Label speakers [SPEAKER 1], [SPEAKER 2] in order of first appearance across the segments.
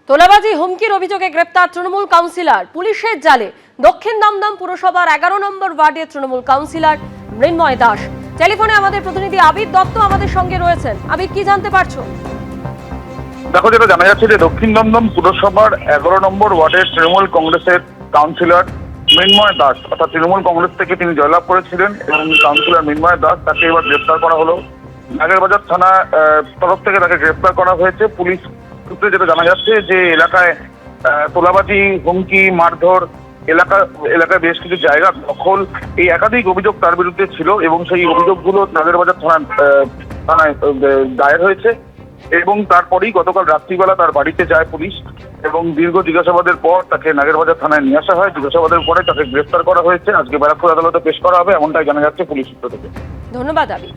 [SPEAKER 1] তোলাবাজি হুমকির অভিযোগে গ্রেপ্তার তৃণমূল কাউন্সিলর। পুলিশের জালে দক্ষিণ দমদম পুরসভার 11 নম্বর ওয়ার্ডের তৃণমূল কাউন্সিলর মৃন্ময় দাস। টেলিফোনে আমাদের প্রতিনিধি আবির দত্ত আমাদের সঙ্গে রয়েছেন। আবির, কি জানতে পারছো?
[SPEAKER 2] দেখো, যেটা জানা যাচ্ছে যে দক্ষিণ দমদম পুরসভার 11 নম্বর ওয়ার্ডের তৃণমূল কংগ্রেসের কাউন্সিলর মৃন্ময় দাস, অর্থাৎ তৃণমূল কংগ্রেস থেকে তিনি জয়লাভ করেছিলেন এবং কাউন্সিলর মৃন্ময় দাস তাকে এবার গ্রেপ্তার করা হলো। নাগেরবাজার থানা তরফ থেকে তাকে গ্রেপ্তার করা হয়েছে। পুলিশ সূত্রে যেটা জানা যাচ্ছে যে এলাকায় তোলাবাজি, হুমকি, মারধর, এলাকায় বেশ কিছু জায়গা দখল, এই একাধিক অভিযোগ তার বিরুদ্ধে ছিল এবং সেই অভিযোগগুলো নাগেরবাজার থানায় দায়ের হয়েছে। এবং তারপরেই গতকাল রাত্রিবেলা তার বাড়িতে যায় পুলিশ এবং দীর্ঘ জিজ্ঞাসাবাদের পর তাকে নাগেরবাজার থানায় নিয়ে আসা হয়। জিজ্ঞাসাবাদের পরে তাকে গ্রেফতার করা হয়েছে। আজকে ব্যারাকপুর আদালতে পেশ করা হবে, এমনটাই জানা যাচ্ছে পুলিশ সূত্র থেকে।
[SPEAKER 1] ধন্যবাদ আবির।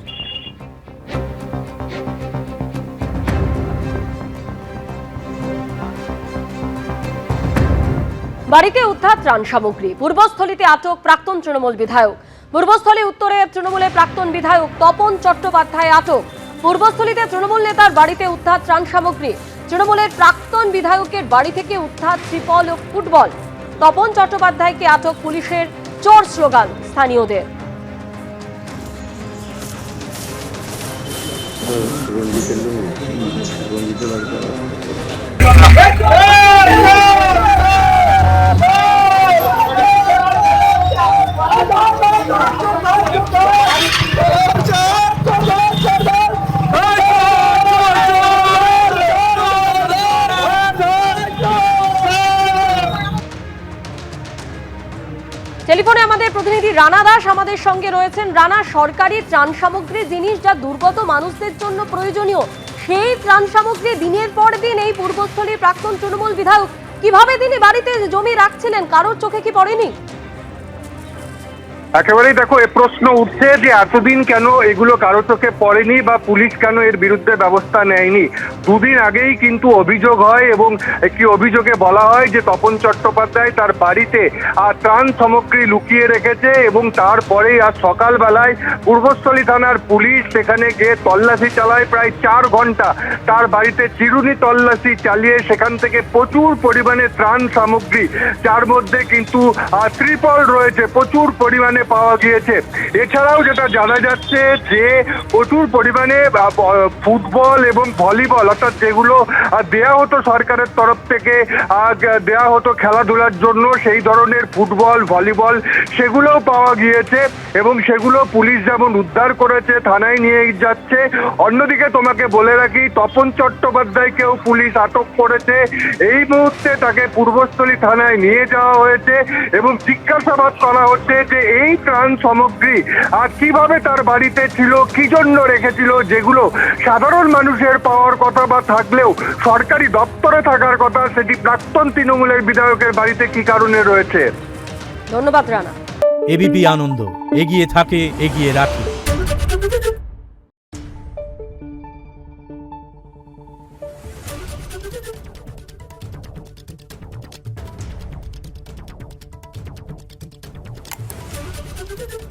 [SPEAKER 1] বাড়িতে উদ্ধার ত্রাণ সামগ্রী। পূর্বস্থলীতে আটক প্রাক্তন তৃণমূল বিধায়ক। পূর্বস্থলী উত্তরে তৃণমূলের প্রাক্তন বিধায়ক তপন চট্টোপাধ্যায় আটক। পূর্বস্থলীতে তৃণমূল নেতার বাড়িতে উদ্ধার ত্রাণ সামগ্রী। তৃণমূলের প্রাক্তন বিধায়কের বাড়ি থেকে উদ্ধার ত্রিপল ও ফুটবল। তপন চট্টোপাধ্যায়কে আটক পুলিশের চোর স্লোগান স্থানীয়দের। টেলিফোনে আমাদের প্রতিনিধি রানা দাস আমাদের সঙ্গে রয়েছেন। রানা, সরকারি ত্রাণ সামগ্রী জিনিস যা দুর্গত মানুষদের জন্য প্রয়োজনীয়, সেই ত্রাণ সামগ্রী দিনের পর দিন এই পূর্বস্থলীর প্রাক্তন তৃণমূল বিধায়ক কিভাবে তিনি বাড়িতে জমি রাখছিলেন, কারোর চোখে কি পড়েনি?
[SPEAKER 3] একেবারেই দেখো, এ প্রশ্ন উঠছে যে এতদিন কেন এগুলো কারো চোখে পড়েনি বা পুলিশ কেন এর বিরুদ্ধে ব্যবস্থা নেয়নি। দুদিন আগেই কিন্তু অভিযোগ হয় এবং একটি অভিযোগে বলা হয় যে তপন চট্টোপাধ্যায় তার বাড়িতে ত্রাণ সামগ্রী লুকিয়ে রেখেছে এবং তারপরেই আজ সকালবেলায় পূর্বস্থলী থানার পুলিশ সেখানে গিয়ে তল্লাশি চালায় প্রায় 4 ঘন্টা। তার বাড়িতে চিরুনি তল্লাশি চালিয়ে সেখান থেকে প্রচুর পরিমাণে ত্রাণ সামগ্রী, যার মধ্যে কিন্তু ত্রিপল রয়েছে, প্রচুর পরিমাণে পাওয়া গিয়েছে। এছাড়াও যেটা জানা যাচ্ছে যে প্রচুর পরিমাণে ফুটবল এবং ভলিবল, অর্থাৎ যেগুলো দেয়া হতো সরকারের তরফ থেকে, দেয়া হতো খেলাধুলার জন্য, সেই ধরনের ফুটবল, ভলিবল সেগুলোও পাওয়া গিয়েছে এবং সেগুলো পুলিশ যেমন উদ্ধার করেছে, থানায় নিয়ে যাচ্ছে। অন্যদিকে তোমাকে বলে রাখি, তপন চট্টোপাধ্যায়কেও পুলিশ আটক করেছে। এই মুহূর্তে তাকে পূর্বস্থলী থানায় নিয়ে যাওয়া হয়েছে এবং জিজ্ঞাসাবাদ করা হচ্ছে যে এই ত্রাণ সামগ্রী কিভাবে তার বাড়িতে ছিল, কি জন্য রেখেছিল, যেগুলো সাধারণ মানুষের পাওয়ার কথা বা থাকলেও সরকারি দপ্তরে থাকার কথা, সেটি প্রাক্তন তৃণমূলের বিধায়কের বাড়িতে কি কারণে রয়েছে।
[SPEAKER 1] ধন্যবাদ রানা।
[SPEAKER 4] এবিপি আনন্দ, এগিয়ে থাকে, এগিয়ে রাখে।
[SPEAKER 5] Thank you.